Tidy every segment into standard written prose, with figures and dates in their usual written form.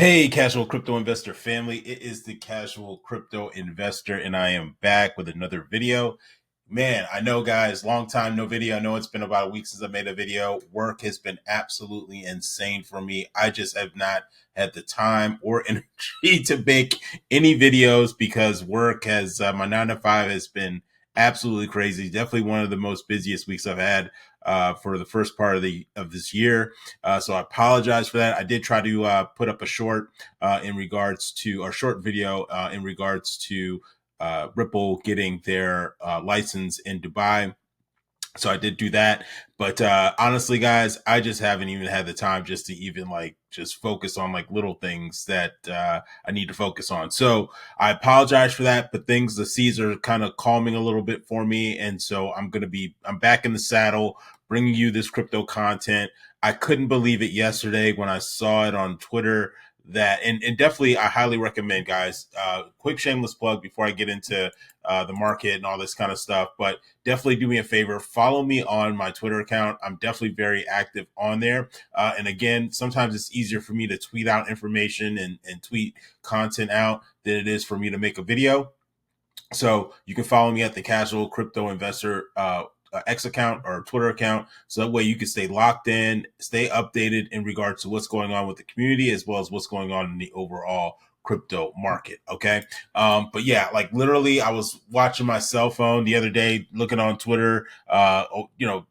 Hey, casual crypto investor family. It is the casual crypto investor, and I am back with another video. Man, I know, guys, long time no video. I know it's been about a week since I made a video. Work has been absolutely insane for me. I just have not had the time or energy to make any videos because work has, my 9 to 5 has been absolutely crazy. Definitely one of the most busiest weeks I've had for the first part of this year. So I apologize for that. I did try to put up a short in regards to, or short video in regards to Ripple getting their license in Dubai. So I did do that. But honestly, guys, I just haven't even had the time just to even like just focus on like little things that I need to focus on. So I apologize for that, but the seas are kind of calming a little bit for me. And so I'm back in the saddle, bringing you this crypto content. I couldn't believe it yesterday when I saw it on Twitter and definitely I highly recommend, guys, quick shameless plug before I get into the market and all this kind of stuff. But definitely do me a favor. Follow me on my Twitter account. I'm definitely very active on there. And again, sometimes it's easier for me to tweet out information and tweet content out than it is for me to make a video. So you can follow me at the Casual Crypto Investor X account or Twitter account. So that way you can stay locked in, stay updated in regards to what's going on with the community as well as what's going on in the overall crypto market. Okay. But yeah, like literally I was watching my cell phone the other day, looking on Twitter,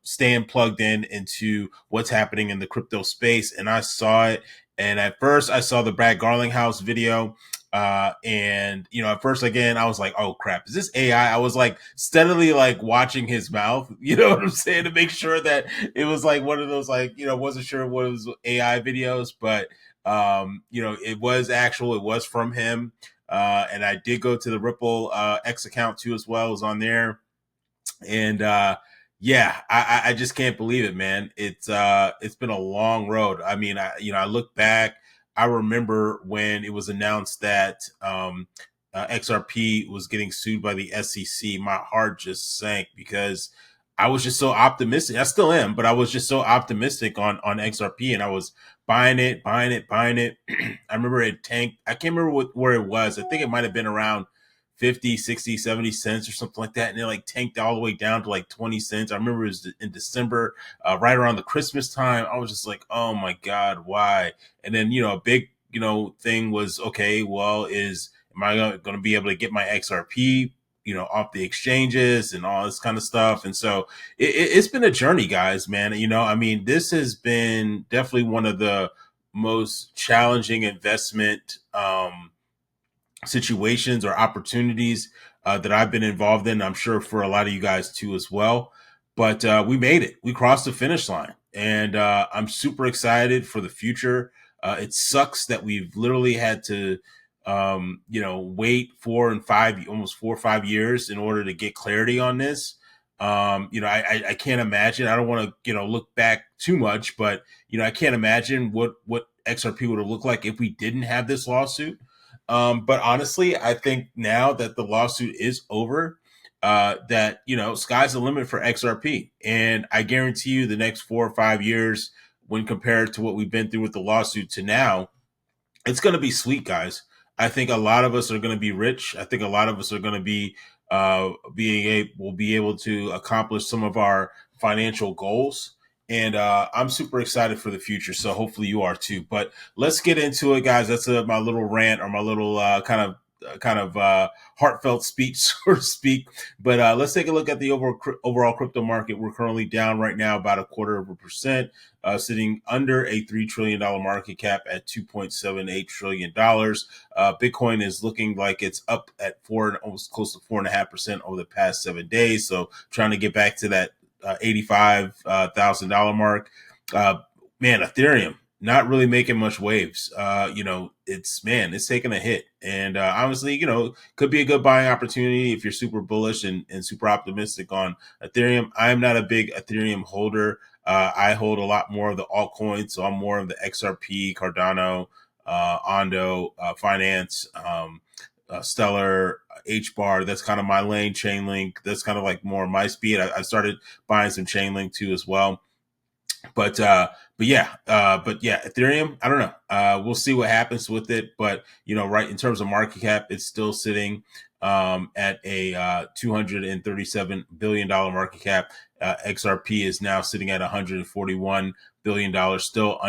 staying plugged into what's happening in the crypto space. And I saw it. And at first I saw the Brad Garlinghouse video. At first, again, I was like, oh crap, is this AI? I was like steadily like watching his mouth, you know what I'm saying, to make sure that it was like one of those, like, wasn't sure what it was AI videos, but it was actual, it was from him. And I did go to the Ripple X account too as well, it was on there. And yeah, I just can't believe it, man. It's been a long road. I mean, I look back. I remember when it was announced that XRP was getting sued by the SEC. My heart just sank because I was just so optimistic. I still am, but I was just so optimistic on XRP, and I was buying it, buying it, buying it. I remember it tanked. I can't remember where it was. I think it might have been around 50, 60, 70 cents or something like that. And it like tanked all the way down to like 20 cents. I remember it was in December, right around the Christmas time. I was just like, oh my God, why? And then, a big, thing was, okay, well, am I going to be able to get my XRP, off the exchanges and all this kind of stuff? And so it's been a journey, guys, man. I mean, this has been definitely one of the most challenging investment, situations or opportunities that I've been involved in. I'm sure for a lot of you guys too as well. But we made it. We crossed the finish line, and I'm super excited for the future. It sucks that we've literally had to, wait 4 and 5, almost 4 or 5 years in order to get clarity on this. I can't imagine. I don't want to, look back too much, but I can't imagine what XRP would have looked like if we didn't have this lawsuit. But honestly, I think now that the lawsuit is over, that, sky's the limit for XRP. And I guarantee you the next 4 or 5 years, when compared to what we've been through with the lawsuit to now, it's going to be sweet, guys. I think a lot of us are going to be rich. I think a lot of us are going to be will be able to accomplish some of our financial goals. And I'm super excited for the future. So hopefully you are too. But let's get into it, guys. That's my little rant or my little kind of heartfelt speech, so to speak. But let's take a look at the overall crypto market. We're currently down right now about 1/4%, sitting under a $3 trillion market cap at $2.78 trillion. Bitcoin is looking like it's up at almost close to 4.5% over the past 7 days. So trying to get back to that $85,000 mark. Man, Ethereum not really making much waves. It's taking a hit, and honestly, could be a good buying opportunity if you're super bullish and super optimistic on Ethereum. I'm not a big Ethereum holder. I hold a lot more of the altcoins, so I'm more of the XRP, Cardano, Ondo, Finance, Stellar, HBAR. That's kind of my lane. Chainlink. That's kind of like more my speed. I started buying some Chainlink too as well. But yeah, Ethereum, I don't know. We'll see what happens with it. But right, in terms of market cap, it's still sitting at a $237 billion market cap. XRP is now sitting at $141 billion, still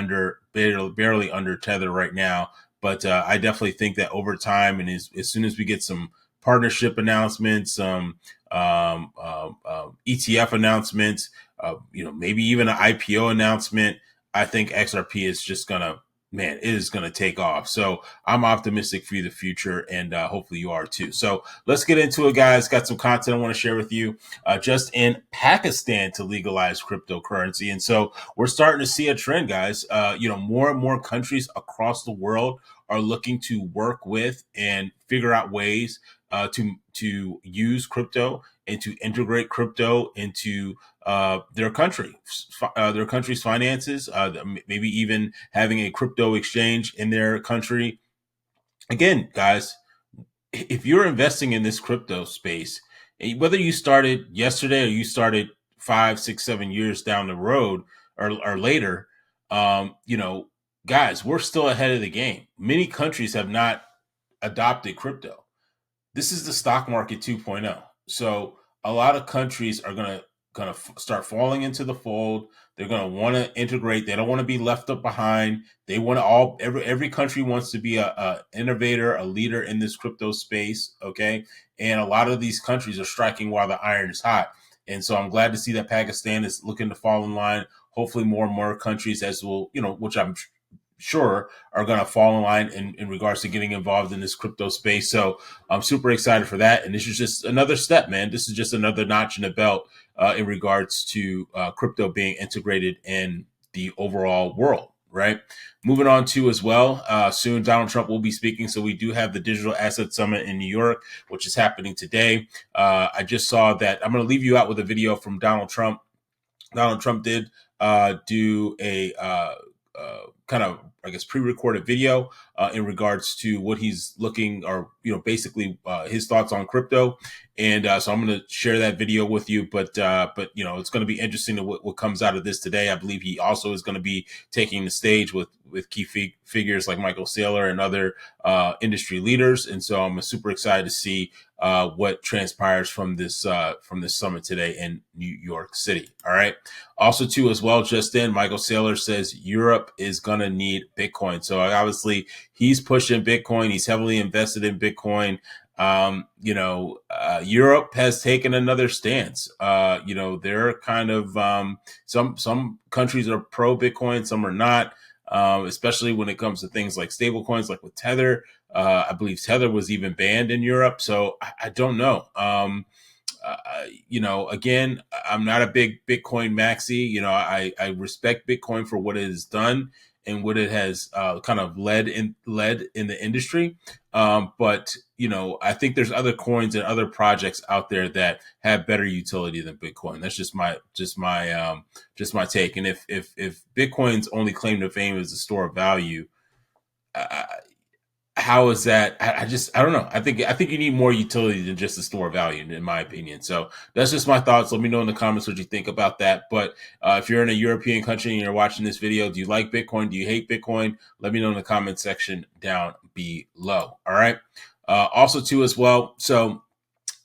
barely under Tether right now. But I definitely think that over time, and as soon as we get some partnership announcements, ETF announcements, maybe even an IPO announcement, I think XRP is just gonna, man, it is gonna take off. So I'm optimistic for the future, and hopefully you are too. So let's get into it, guys. Got some content I want to share with you. Just in Pakistan to legalize cryptocurrency, and so we're starting to see a trend, guys. More and more countries across the world are looking to work with and figure out ways to use crypto and to integrate crypto into their country's finances, maybe even having a crypto exchange in their country. Again, guys, if you're investing in this crypto space, whether you started yesterday or you started 5, 6, 7 years down the road or later, guys, we're still ahead of the game. Many countries have not adopted crypto. This is the stock market 2.0. So a lot of countries are gonna start falling into the fold. They're gonna want to integrate. They don't want to be left up behind. They want to every country wants to be a innovator, a leader in this crypto space. Okay, and a lot of these countries are striking while the iron is hot. And so I'm glad to see that Pakistan is looking to fall in line. Hopefully, more and more countries, as will, which I'm sure are going to fall in line in regards to getting involved in this crypto space. So I'm super excited for that. And this is just another step, man. This is just another notch in the belt in regards to crypto being integrated in the overall world, right? Moving on to as well, soon Donald Trump will be speaking. So we do have the Digital Asset Summit in New York, which is happening today. I just saw that. I'm going to leave you out with a video from Donald Trump. Donald Trump did do a kind of, I guess, pre-recorded video in regards to what he's looking, or basically his thoughts on crypto. And so I'm going to share that video with you. But it's going to be interesting to what comes out of this today. I believe he also is going to be taking the stage with key figures like Michael Saylor and other industry leaders. And so I'm super excited to see what transpires from this summit today in New York City. All right. Also, too, as well, just in, Michael Saylor says Europe is going to need Bitcoin. So obviously he's pushing Bitcoin. He's heavily invested in Bitcoin. Europe has taken another stance. They're kind of some countries are pro Bitcoin, some are not. Especially when it comes to things like stable coins, like with Tether. I believe Tether was even banned in Europe. So I don't know. Again, I'm not a big Bitcoin maxi. I respect Bitcoin for what it has done and what it has kind of led in the industry. But I think there's other coins and other projects out there that have better utility than Bitcoin. That's just my take. And if Bitcoin's only claim to fame is a store of value, how is that? I don't know. I think you need more utility than just a store of value, in my opinion. So that's just my thoughts. Let me know in the comments what you think about that. But if you're in a European country and you're watching this video, do you like Bitcoin? Do you hate Bitcoin? Let me know in the comment section down below. All right. Also, too, as well. So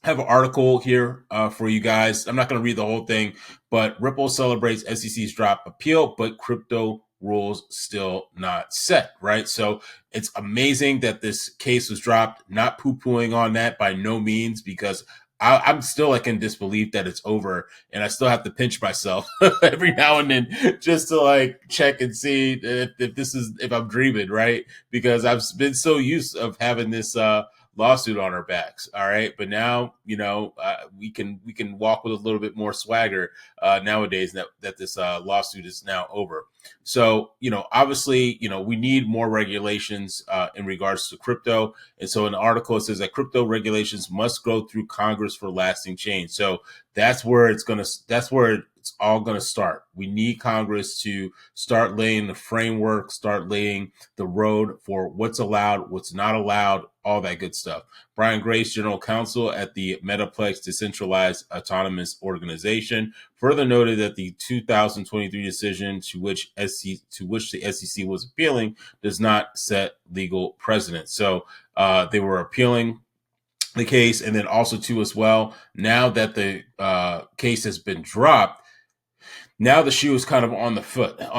I have an article here for you guys. I'm not going to read the whole thing, but Ripple celebrates SEC's drop appeal, but crypto rules still not set, right? So it's amazing that this case was dropped. Not poo-pooing on that by no means, because I'm still in disbelief that it's over, and I still have to pinch myself every now and then just to check and see if I'm dreaming, right? Because I've been so used of having this lawsuit on our backs. All right. But now, we can walk with a little bit more swagger nowadays that this lawsuit is now over. So, obviously, we need more regulations in regards to crypto. And so in the article, it says that crypto regulations must go through Congress for lasting change. So that's where it's It's all going to start. We need Congress to start laying the framework, start laying the road for what's allowed, what's not allowed, all that good stuff. Brian Grace, General Counsel at the Metaplex Decentralized Autonomous Organization, further noted that the 2023 decision to which the SEC was appealing does not set legal precedent. So they were appealing the case, and then also too as well, now that the case has been dropped, now the shoe is kind of on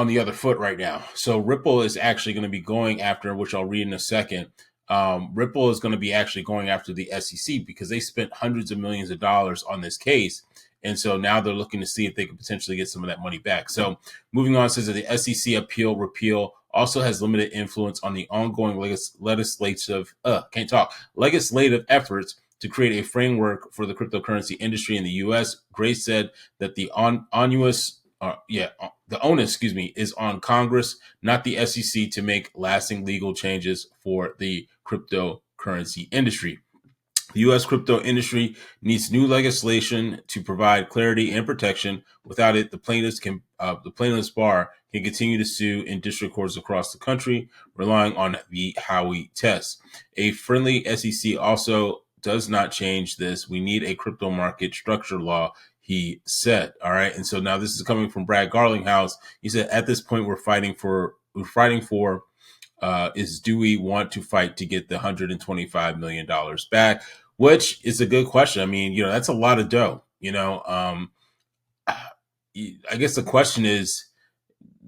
the other foot right now. So Ripple is actually going to be going after, which I'll read in a second. Ripple is going to be actually going after the SEC because they spent hundreds of millions of dollars on this case. And so now they're looking to see if they can potentially get some of that money back. So moving on, says that the SEC repeal also has limited influence on the ongoing legislative efforts to create a framework for the cryptocurrency industry in the U.S. Grace said that the onus is on Congress, not the SEC, to make lasting legal changes for the cryptocurrency industry. The U.S. crypto industry needs new legislation to provide clarity and protection. Without it, the plaintiffs bar can continue to sue in district courts across the country, relying on the Howey test. A friendly SEC also does not change this. We need a crypto market structure law, he said. All right. And so now this is coming from Brad Garlinghouse. He said, at this point, we're fighting for is, do we want to fight to get the $125 million back? Which is a good question. I mean, that's a lot of dough. I guess the question is,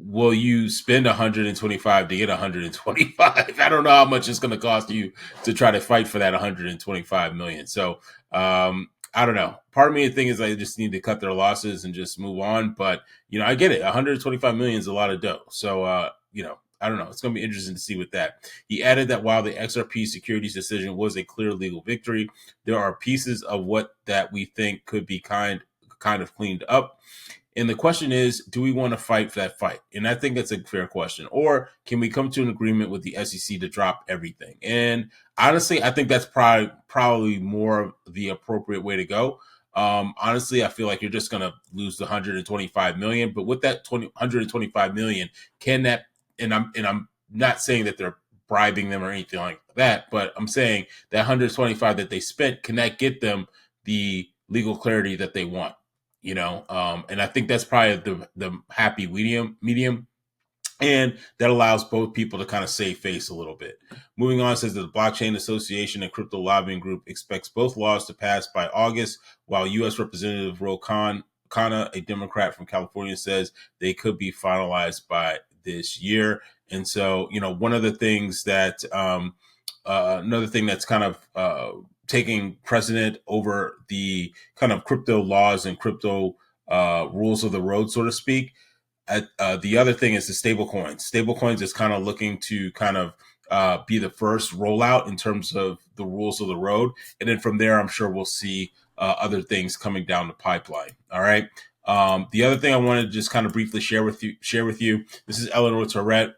will you spend 125 to get 125? I don't know how much it's going to cost you to try to fight for that 125 million. So I don't know. Part of me thinks I just need to cut their losses and just move on. But I get it. 125 million is a lot of dough. So I don't know. It's going to be interesting to see with that. He added that while the XRP securities decision was a clear legal victory, there are pieces of what that we think could be kind of cleaned up. And the question is, do we want to fight for that fight? And I think that's a fair question. Or can we come to an agreement with the SEC to drop everything? And honestly, I think that's probably more the appropriate way to go. Honestly, I feel like you're just going to lose the 125 million. But with that 125 million, can that, and I'm not saying that they're bribing them or anything like that, but I'm saying that 125 that they spent, can that get them the legal clarity that they want? And I think that's probably the happy medium. And that allows both people to kind of save face a little bit. Moving on, says that the Blockchain Association and Crypto Lobbying Group expects both laws to pass by August, while U.S. Representative Ro Khanna, a Democrat from California, says they could be finalized by this year. And so, one of the things that another thing that's kind of taking precedent over the kind of crypto laws and crypto rules of the road, so to speak. The other thing is the stablecoins. Stablecoins is kind of looking to kind of be the first rollout in terms of the rules of the road. And then from there, I'm sure we'll see other things coming down the pipeline. All right. The other thing I wanted to just kind of briefly share with you. This is Eleanor Tourette,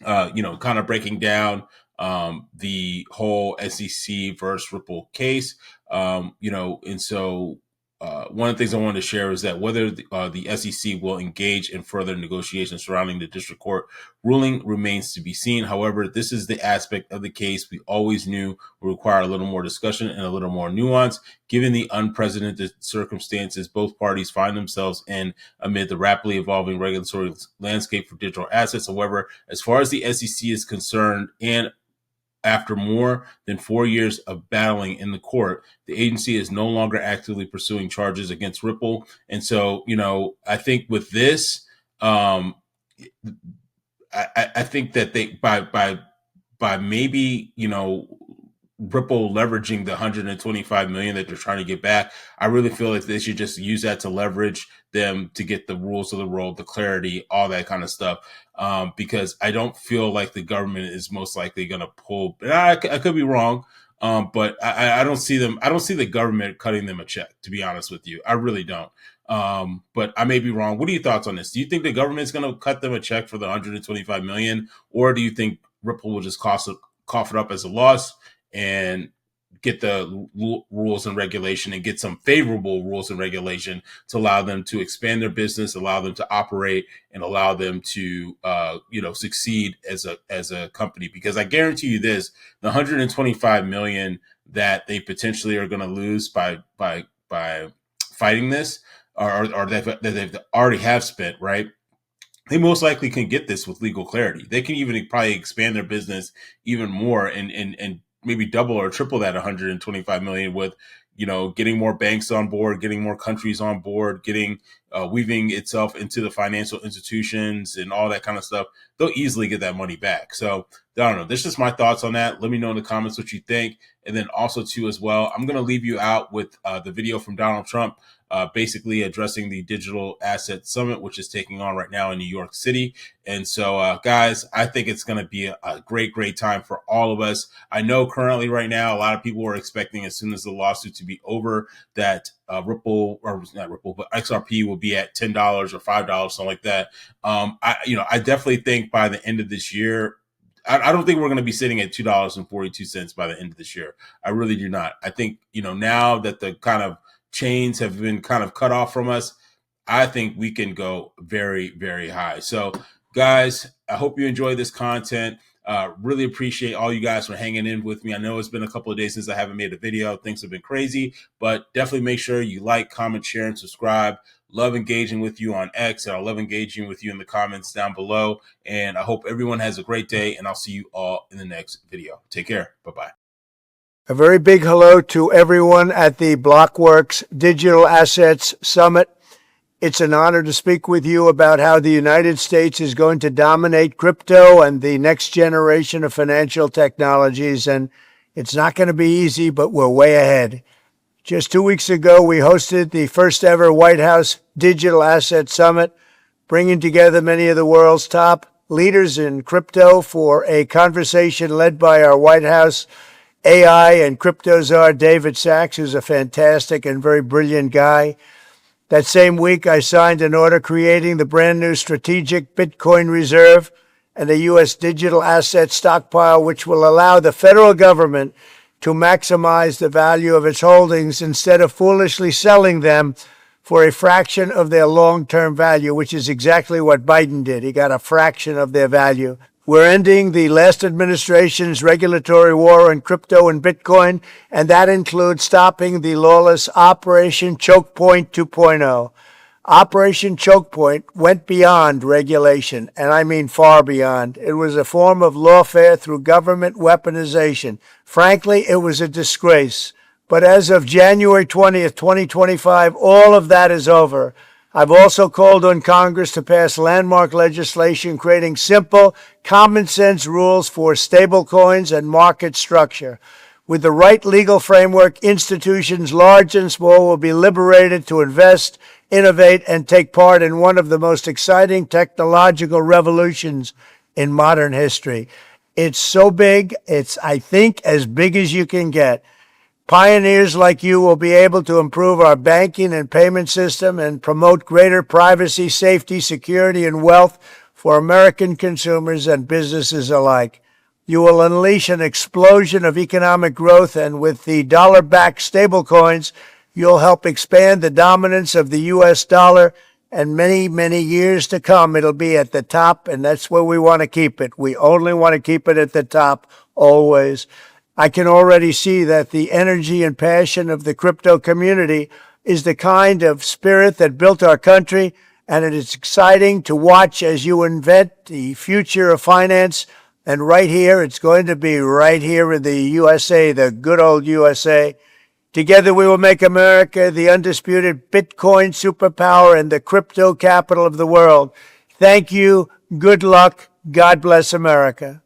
kind of breaking down the whole SEC versus Ripple case, and so one of the things I wanted to share is that whether the SEC will engage in further negotiations surrounding the district court ruling remains to be seen. However, this is the aspect of the case we always knew would require a little more discussion and a little more nuance. Given the unprecedented circumstances both parties find themselves in amid the rapidly evolving regulatory landscape for digital assets. However, as far as the SEC is concerned, and after more than 4 years of battling in the court, the agency is no longer actively pursuing charges against Ripple. And so, I think with this, I think that they by maybe, Ripple leveraging the 125 million that they're trying to get back, I really feel like they should just use that to leverage them to get the rules of the road, the clarity, all that kind of stuff. Because I don't feel like the government is most likely going to pull. I could be wrong, but I don't see them. I don't see the government cutting them a check. To be honest with you, I really don't. But I may be wrong. What are your thoughts on this? Do you think the government's going to cut them a check for the 125 million, or do you think Ripple will just cough it up as a loss and get the rules and regulation and get some favorable rules and regulation to allow them to expand their business, allow them to operate, and allow them to succeed as a company. Because I guarantee you this: the 125 million that they potentially are going to lose by fighting this, or that they've already have spent, right? They most likely can get this with legal clarity. They can even probably expand their business even more and maybe double or triple that 125 million with, getting more banks on board, getting more countries on board, getting weaving itself into the financial institutions and all that kind of stuff. They'll easily get that money back. So I don't know. That's just my thoughts on that. Let me know in the comments what you think. And then also too, as well, I'm going to leave you out with the video from Donald Trump, basically addressing the Digital Asset Summit, which is taking on right now in New York City. And so, guys, I think it's going to be a great time for all of us. I know currently right now, a lot of people are expecting as soon as the lawsuit to be over that Ripple, or not Ripple, but XRP will be at $10 or $5, something like that. I definitely think by the end of this year, I don't think we're going to be sitting at $2.42 by the end of this year. I really do not. I think, now that the kind of chains have been kind of cut off from us, I think we can go very, very high. So, guys, I hope you enjoy this content. Really appreciate all you guys for hanging in with me. I know it's been a couple of days since I haven't made a video. Things have been crazy, but definitely make sure you like, comment, share, and subscribe. Love engaging with you on X, and I love engaging with you in the comments down below. And I hope everyone has a great day, and I'll see you all in the next video. Take care. Bye-bye. A very big hello to everyone at the Blockworks Digital Assets Summit. It's an honor to speak with you about how the United States is going to dominate crypto and the next generation of financial technologies. And it's not going to be easy, but we're way ahead. Just 2 weeks ago, we hosted the first ever White House Digital Asset Summit, bringing together many of the world's top leaders in crypto for a conversation led by our White House AI and crypto czar, David Sachs, who's a fantastic and very brilliant guy. That same week, I signed an order creating the brand new strategic Bitcoin reserve and a U.S. digital asset stockpile, which will allow the federal government to maximize the value of its holdings instead of foolishly selling them for a fraction of their long-term value, which is exactly what Biden did. He got a fraction of their value. We're ending the last administration's regulatory war on crypto and Bitcoin, and that includes stopping the lawless Operation Choke Point 2.0. Operation Choke Point went beyond regulation, and I mean far beyond. It was a form of lawfare through government weaponization. Frankly, it was a disgrace. But as of January 20th, 2025, all of that is over. I've also called on Congress to pass landmark legislation creating simple, common-sense rules for stablecoins and market structure. With the right legal framework, institutions large and small will be liberated to invest, innovate, and take part in one of the most exciting technological revolutions in modern history. It's so big, it's, I think, as big as you can get. Pioneers like you will be able to improve our banking and payment system and promote greater privacy, safety, security, and wealth for American consumers and businesses alike. You will unleash an explosion of economic growth, and with the dollar-backed stablecoins, you'll help expand the dominance of the U.S. dollar, and many, many years to come, it'll be at the top, and that's where we want to keep it. We only want to keep it at the top, always. I can already see that the energy and passion of the crypto community is the kind of spirit that built our country, and it is exciting to watch as you invent the future of finance. And right here, it's going to be right here in the USA, the good old USA. Together, we will make America the undisputed Bitcoin superpower and the crypto capital of the world. Thank you. Good luck. God bless America.